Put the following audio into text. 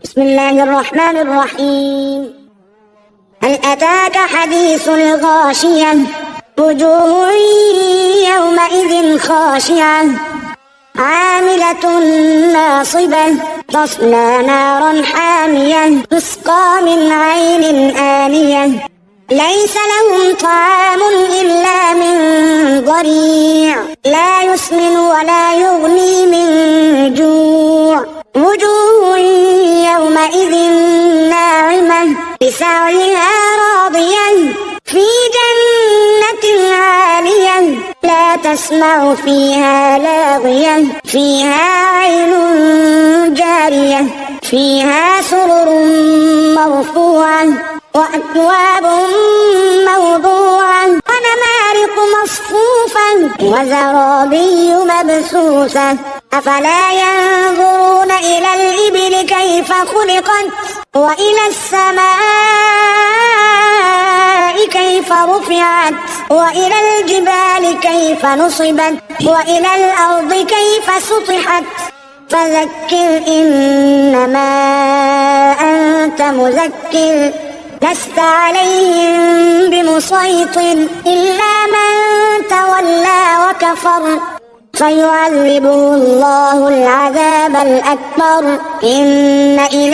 بسم الله الرحمن الرحيم. هل أتاك حديث الغاشية؟ وجوه يومئذ خاشعة عاملة ناصبة تصلى نارا حامية تسقى من عين آنية ليس لهم طعام إلا من ضريع لا يسمن ولا يغني من جوع وجوه يومئذ ناعمة لسعيها راضية في جنة عالية لا تسمع فيها لاغية فيها عين جارية فيها سرر مرفوعة وأكواب موضوعة ونمارق مصفوفة وزرابي مبثوثة أفلا ينظرون إلى الإبل كيف خلقت وإلى السماء كيف رفعت وإلى الجبال كيف نصبت وإلى الأرض كيف سطحت فذكر إنما أنت مذكر لست عليهم بمسيطر إلا من تولى وكفر فيعذبه الله العذاب الأكبر إن إلى